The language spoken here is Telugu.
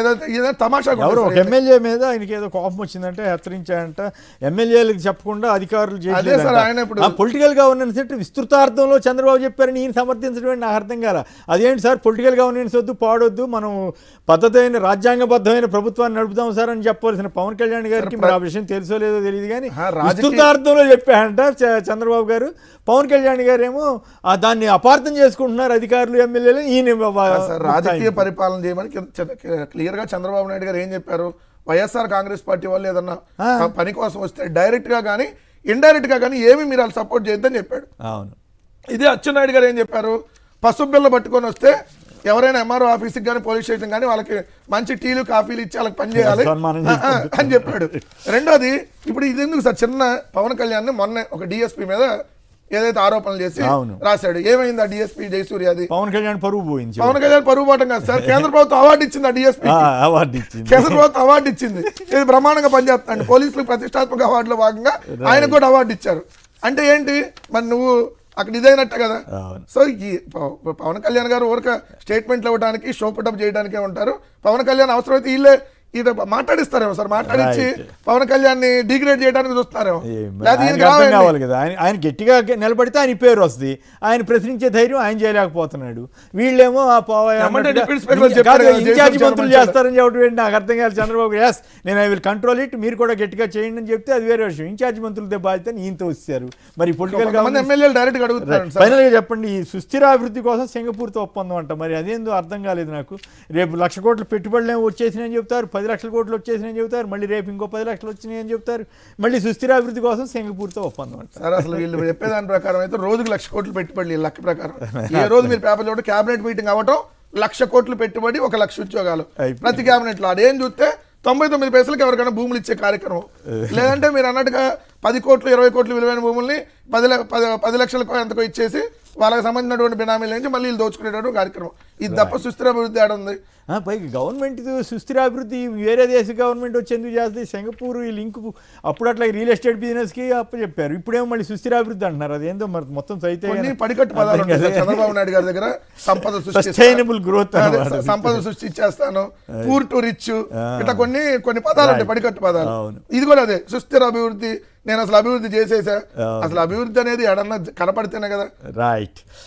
ఏదో తమాషా ఎవరు ఒక ఎమ్మెల్యే మీద ఆయనకి ఏదో కోపం వచ్చిందంటే హెచ్చరించాయంట, ఎమ్మెల్యేలకు చెప్పకుండా అధికారులు చేయలేదు. పొలిటికల్ గవర్నెన్స్ అంటే విస్తృతార్థంలో చంద్రబాబు చెప్పారని ఈయన సమర్థించడం నాకు అర్థం కాల. అదేంటి సార్ పొలిటికల్ గవర్నెన్స్ వద్దు పాడొద్దు, మనం పద్ధతైన రాజ్యాంగబద్ధమైన ప్రభుత్వాన్ని నడుపుదాం సార్ అని చెప్పవలసిన పవన్ కళ్యాణ్ గారికి మరి ఆ విషయం తెలుసో లేదో తెలియదు కానీ విస్తృతార్థంలో చెప్పారంట చంద్రబాబు గారు. పవన్ కళ్యాణ్ గారు ఏమో దాన్ని అపార్థం చేసుకుంటున్నారు అధికారులు ఎమ్మెల్యేలు. ఈయన రాజకీయ పరిపాలన చేయమని క్లియర్ గా చంద్రబాబు నాయుడు గారు ఏం చెప్పారు, వైఎస్ఆర్ కాంగ్రెస్ పార్టీ వాళ్ళు ఏదన్నా పని కోసం వస్తే డైరెక్ట్ గా కానీ ఇండైరెక్ట్ గా కానీ ఏమి మీరు వాళ్ళు సపోర్ట్ చేయొద్దని చెప్పాడు. అవును, ఇదే అచ్చెన్నాయుడు గారు ఏం చెప్పారు, పసుపు బిళ్ళ పట్టుకొని వస్తే ఎవరైనా ఎంఆర్ఓ ఆఫీస్కి కానీ పోలీస్ స్టేషన్ కానీ వాళ్ళకి మంచి టీలు కాఫీలు ఇచ్చి వాళ్ళకి పని చేయాలి అని చెప్పాడు. రెండోది ఇప్పుడు ఇది ఎందుకు సార్, చిన్న పవన్ కళ్యాణ్ మొన్న ఒక డిఎస్పీ మీద ఏదైతే ఆరోపణలు చేసి రాశాడు, ఏమైంది ఆ డిఎస్పీ జయసూర్యది? పవన్ కళ్యాణ్ పరువు పోయింది. పవన్ కళ్యాణ్ పరువు పోవటం కాదు సార్, కేంద్ర ప్రభుత్వం అవార్డు ఇచ్చింది ఆ డిఎస్పీ, కేంద్ర ప్రభుత్వం అవార్డు ఇచ్చింది. ఇది బ్రహ్మాండంగా పనిచేస్తాడు, పోలీసులకు ప్రతిష్టాత్మక అవార్డులో భాగంగా ఆయనకు కూడా అవార్డు ఇచ్చారు. అంటే ఏంటి మరి నువ్వు అక్కడ ఇదైనట్టే కదా. సో ఈ పవన్ కళ్యాణ్ గారు ఊరక స్టేట్మెంట్లు ఇవ్వడానికి షో పుటప్ చేయడానికే ఉంటారు. పవన్ కళ్యాణ్ అవసరమైతే వీళ్ళే ఇది మాట్లాడిస్తారేమో సార్, మాట్లాడించి పవన్ కళ్యాణ్ ని డిగ్రేడ్ చేయడానికి చూస్తున్నారేమో. ఆయన గట్టిగా నిలబడితే ఆయన పేరు వస్తుంది, ఆయన ప్రశ్నించే ధైర్యం ఆయన చేయలేకపోతున్నాడు. వీళ్ళేమో ఇన్ఛార్జి మంత్రులు చేస్తారని చెప్పడం నాకు అర్థం కాదు. చంద్రబాబు ఎస్ నేను ఐ విల్ కంట్రోల్ ఇట్, మీరు కూడా గట్టిగా చేయండి అని చెప్తే అది వేరే విషయం. ఇన్ఛార్జి మంత్రులతో బాధ్యత ఈయనతో వచ్చారు. మరి పొలిటికల్ ఎమ్మెల్యేలు డైరెక్ట్ అడుగుతున్నారు. ఫైనల్ గా చెప్పండి, ఈ సుస్థిరాభివృద్ధి కోసం సింగపూర్తో ఒప్పందం అంట, మరి అదేందో అర్థం కాలేదు నాకు. రేపు 1,00,000 కోట్ల పెట్టుబడులు ఏమో వచ్చేసినాయని చెప్తారు, 10 లక్షల కోట్లు వచ్చేసినాయని చెబుతారు, మళ్ళీ రేపు ఇంకో 10 లక్షలు వచ్చినాయని చెప్తారు, మళ్ళీ సుస్థిరాభివృద్ధి కోసం సింగపూర్తో ఒప్పందం అంటారు. సార్ అసలు వీళ్ళు చెప్పేదాని ప్రకారం అయితే రోజుకి 1,00,000 కోట్లు పెట్టుబడి లెక్క ప్రకారం. ఏ రోజు మీరు పేపర్ చూడండి, క్యాబినెట్ మీటింగ్ అవ్వటం 1,00,000 కోట్లు పెట్టుబడి, 1,00,000 ఉద్యోగాలు ప్రతి క్యాబినెట్ లో. అదేం చూస్తే 99 పైసలకి ఎవరికైనా భూములు ఇచ్చే కార్యక్రమం. లేదంటే మీరు అన్నట్టుగా 10 కోట్లు 20 కోట్లు విలువైన భూముల్ని 10 లక్షలకు ఎంతకో ఇచ్చేసి వాళ్ళకి సంబంధించినటువంటి బినామీల నుంచి మళ్ళీ వీళ్ళు దోచుకునేటువంటి కార్యక్రమం. ఇది తప్ప సుస్థిరాభివృద్ధి ఆడ ఉంది. పైకి గవర్నమెంట్ సుస్థిరాభివృద్ధి వేరే దేశ గవర్నమెంట్ వచ్చి ఎందుకు చేస్తుంది? సింగపూర్ ఈ లింక్ అప్పుడు అట్లా రియల్ ఎస్టేట్ బిజినెస్కి అప్పచెప్పారు, ఇప్పుడేమో మళ్ళీ సుస్థిరాభివృద్ధి అంటున్నారు. అదేందో మరి మొత్తం అయితే పడికట్టు పదాలు చంద్రబాబు నాయుడు గారి దగ్గర సంపద సస్టైనబుల్ గ్రోత్, సంపద సృష్టించేస్తాను, పూర్ టు రిచ్, ఇట్లా కొన్ని పదాలు ఉంటాయి పడికట్టు పదాలు. ఇది కూడా అదే సుస్థిర అభివృద్ధి. నేను అసలు అభివృద్ధి చేసేసా, అసలు అభివృద్ధి అనేది ఎడన్నా కనపడితేనే కదా. రైట్.